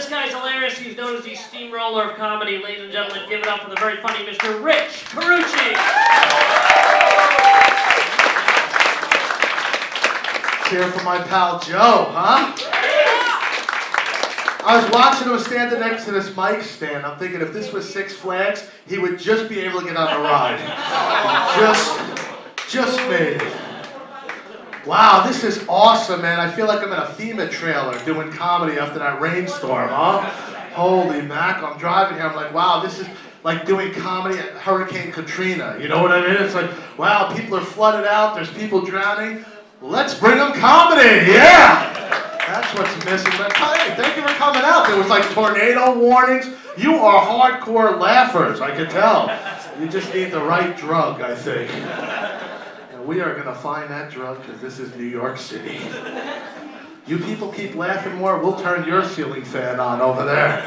this guy's hilarious. He's known as the Steamroller of comedy. Ladies and gentlemen, give it up for the very funny Mr. Rich Carucci. Cheer for my pal Joe, huh? I was watching him standing next to this mic stand. I'm thinking if this was Six Flags, he would just be able to get on a ride. Just made it. Wow, this is awesome, man. I feel like I'm in a FEMA trailer doing comedy after that rainstorm, huh? Holy mackerel, I'm driving here, I'm like, wow, this is like doing comedy at Hurricane Katrina. You know what I mean? It's like, wow, people are flooded out, there's people drowning. Let's bring them comedy, yeah! That's what's missing. But hey, thank you for coming out. There was like tornado warnings. You are hardcore laughers, I can tell. You just need the right drug, I think. And we are gonna find that drug because this is New York City. You people keep laughing more, we'll turn your ceiling fan on over there.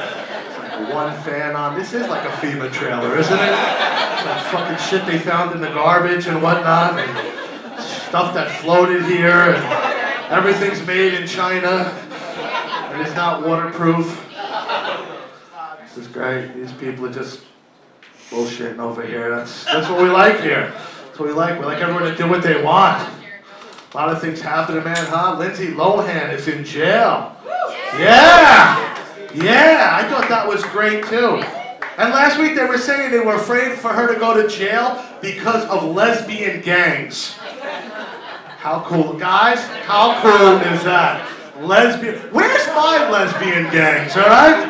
It's like one fan on. This is like a FEMA trailer, isn't it? It's like fucking shit they found in the garbage and whatnot. And stuff that floated here. And everything's made in China, and it's not waterproof. This is great. These people are just bullshitting over here. That's what we like here. That's what we like. We like everyone to do what they want. A lot of things happening, man, huh? Lindsay Lohan is in jail. Yeah! Yeah, I thought that was great, too. And last week they were saying they were afraid for her to go to jail because of lesbian gangs. How cool, guys? How cool is that? Lesbian. Where's my lesbian gangs, all right?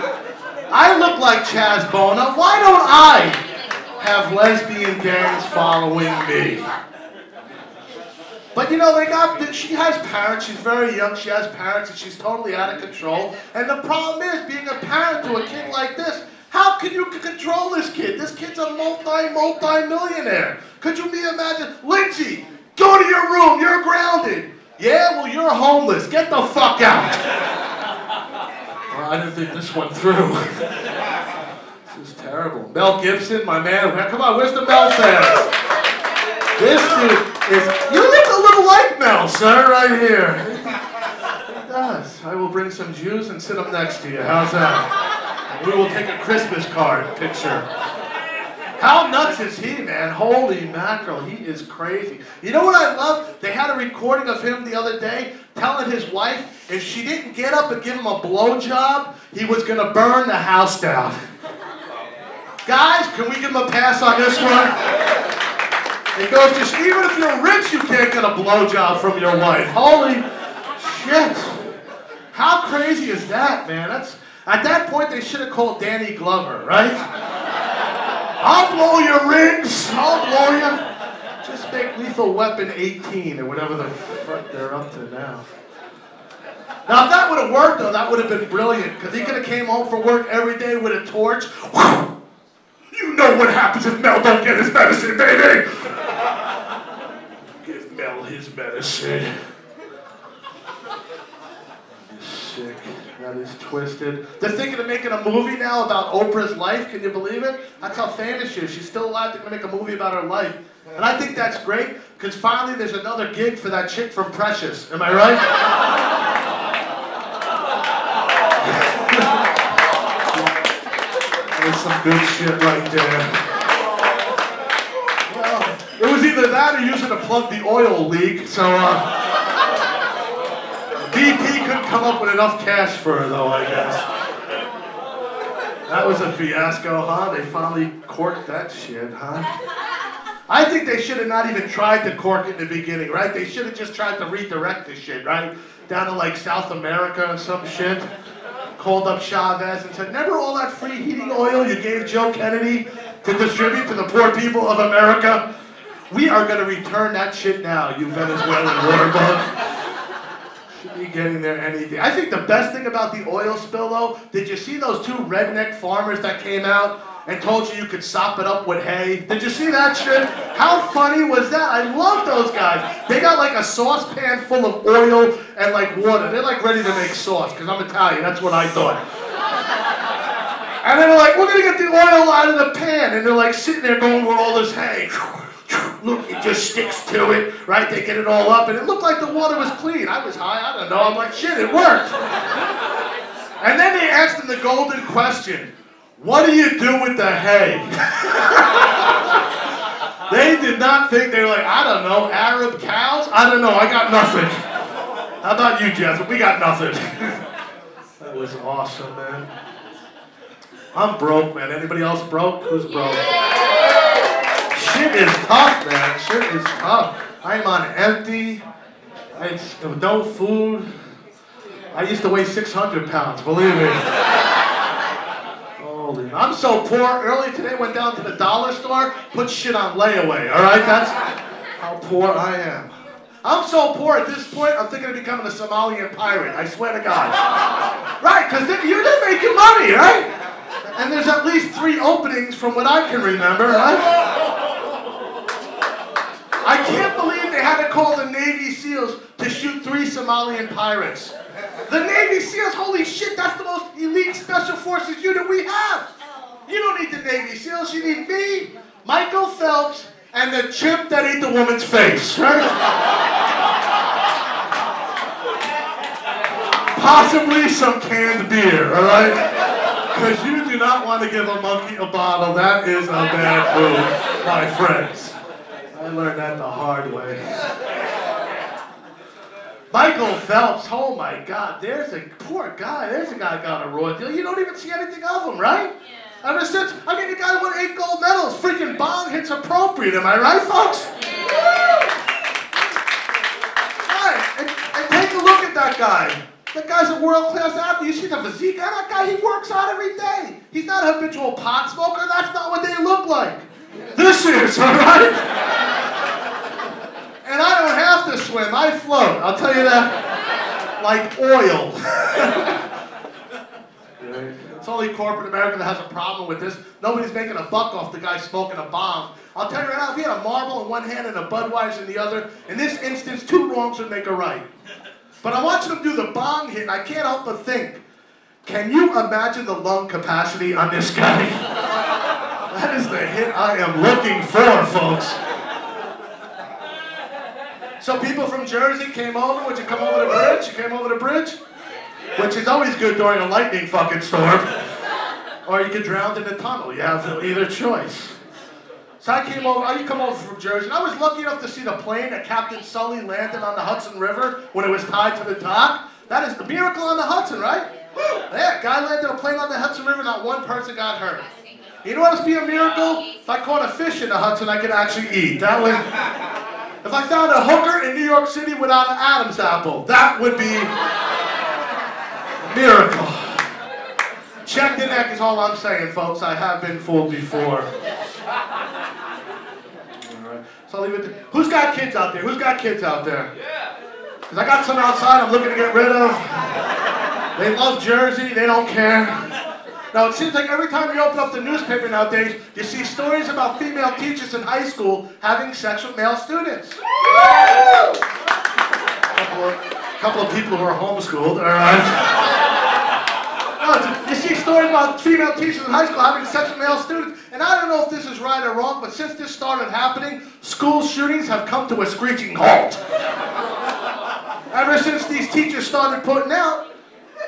I look like Chaz Bona. Why don't I have lesbian gangs following me? But you know, she has parents. She's very young. She has parents, and she's totally out of control. And the problem is, being a parent to a kid like this, how can you control this kid? This kid's a multi-millionaire. Could you imagine? Lindsay, go to your room, you're grounded. Yeah, well, you're homeless. Get the fuck out. Well, I didn't think this one through. This is terrible. Mel Gibson, my man. Come on, where's the Mel fans? This dude is, you look a little like Mel, sir, right here. He does. I will bring some Jews and sit them next to you. How's that? And we will take a Christmas card picture. How nuts is he, man? Holy mackerel, he is crazy. You know what I love? They had a recording of him the other day telling his wife if she didn't get up and give him a blowjob, he was going to burn the house down. Guys, can we give him a pass on this one? It goes to, even if you're rich, you can't get a blowjob from your wife. Holy shit. How crazy is that, man? At that point, they should have called Danny Glover, right? I'll blow your rings, I'll blow you. Just make Lethal Weapon 18 or whatever the fuck they're up to now. Now, if that would have worked, though, that would have been brilliant, because he could have came home from work every day with a torch. You know what happens if Mel don't get his medicine, baby! Give Mel his medicine. He's sick. That is twisted. They're thinking of making a movie now about Oprah's life. Can you believe it? That's how famous she is. She's still alive. They're going to make a movie about her life. And I think that's great, because finally there's another gig for that chick from Precious. Am I right? There's some good shit right there. Well, it was either that or using to plug the oil leak, so BP couldn't come up with enough cash for her, though, I guess. That was a fiasco, huh? They finally corked that shit, huh? I think they should have not even tried to cork it in the beginning, right? They should have just tried to redirect the shit, right? Down to like South America or some shit. Called up Chavez and said, remember all that free heating oil you gave Joe Kennedy to distribute to the poor people of America? We are going to return that shit now, you Venezuelan water bug. Should be getting there any day. I think the best thing about the oil spill, though, did you see those two redneck farmers that came out and told you could sop it up with hay? Did you see that shit? How funny was that? I love those guys. They got like a saucepan full of oil and like water. They're like ready to make sauce, because I'm Italian. That's what I thought. And then they're like, we're going to get the oil out of the pan. And they're like sitting there going with all this hay. Look, it just sticks to it, right? They get it all up, and it looked like the water was clean. I was high, I don't know. I'm like, shit, it worked. And then they asked them the golden question. What do you do with the hay? They did not think, they were like, I don't know, Arab cows? I don't know, I got nothing. How about you, Jeff? We got nothing. That was awesome, man. I'm broke, man. Anybody else broke? Who's broke? Shit is tough, man. Shit is tough. I'm on empty. It's no food. I used to weigh 600 pounds, believe me. Holy, I'm so poor. Earlier today, went down to the dollar store, put shit on layaway, all right? That's how poor I am. I'm so poor at this point, I'm thinking of becoming a Somalian pirate, I swear to God. Right, because you're just making money, right? And there's at least 3 openings from what I can remember, right? I can't believe they had to call the Navy SEALs to shoot 3 Somalian pirates. The Navy SEALs, holy shit, that's the most elite special forces unit we have. You don't need the Navy SEALs, you need me, Michael Phelps, and the chimp that ate the woman's face, right? Possibly some canned beer, all right? Because you do not want to give a monkey a bottle. That is a bad move, my friends. I learned that the hard way. Michael Phelps, oh my God, there's a poor guy. There's a guy that got a raw deal. You don't even see anything of him, right? Yeah. Ever since, I mean, the guy won 8 gold medals. Freaking bong hits appropriate, am I right, folks? Yeah. Right, and take a look at that guy. That guy's a world-class athlete. You see the physique on that guy? He works out every day. He's not a habitual pot smoker. That's not what they look like. This is, all right? And I don't have to swim. I float. I'll tell you that. Like oil. It's only corporate America that has a problem with this. Nobody's making a buck off the guy smoking a bomb. I'll tell you right now, if he had a marble in one hand and a Budweiser in the other, in this instance, 2 wrongs would make a right. But I'm watching him do the bong hit, and I can't help but think, can you imagine the lung capacity on this guy? That is the hit I am looking for, folks. So people from Jersey came over. Would you come over the bridge? You came over the bridge? Which is always good during a lightning fucking storm. Or you get drowned in the tunnel. You have either choice. So I came over, you come over from Jersey, and I was lucky enough to see the plane that Captain Sully landed on the Hudson River when it was tied to the dock. That is the miracle on the Hudson, right? Yeah, guy landed a plane on the Hudson River, not one person got hurt. You know what else be a miracle? If I caught a fish in the Hudson, I could actually eat. That would, if I found a hooker in New York City without an Adam's apple, that would be a miracle. Check the neck is all I'm saying, folks. I have been fooled before. So I'll leave it there. Who's got kids out there? Who's got kids out there? Because I got some outside I'm looking to get rid of. They love Jersey. They don't care. Now, it seems like every time you open up the newspaper nowadays, you see stories about female teachers in high school having sex with male students. A couple of people who are homeschooled, all right? You see stories about female teachers in high school having sex with male students, and I don't know if this is right or wrong, but since this started happening, school shootings have come to a screeching halt. Ever since these teachers started putting out,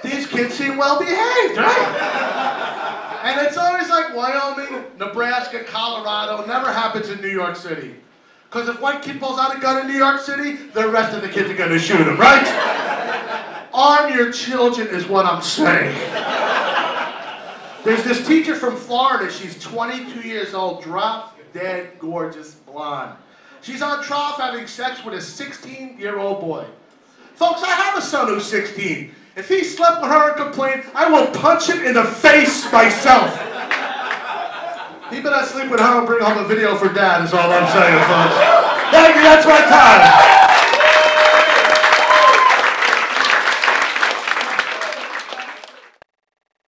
these kids seem well behaved, right? And it's always like Wyoming, Nebraska, Colorado, never happens in New York City. Because if one kid pulls out a gun in New York City, the rest of the kids are going to shoot him, right? Arm your children is what I'm saying. There's this teacher from Florida. She's 22 years old, drop dead gorgeous blonde. She's on trial for having sex with a 16-year-old boy. Folks, I have a son who's 16. If he slept with her and complained, I will punch him in the face myself. He better sleep with her and bring home a video for dad is all I'm saying, folks. Thank you, that's my time.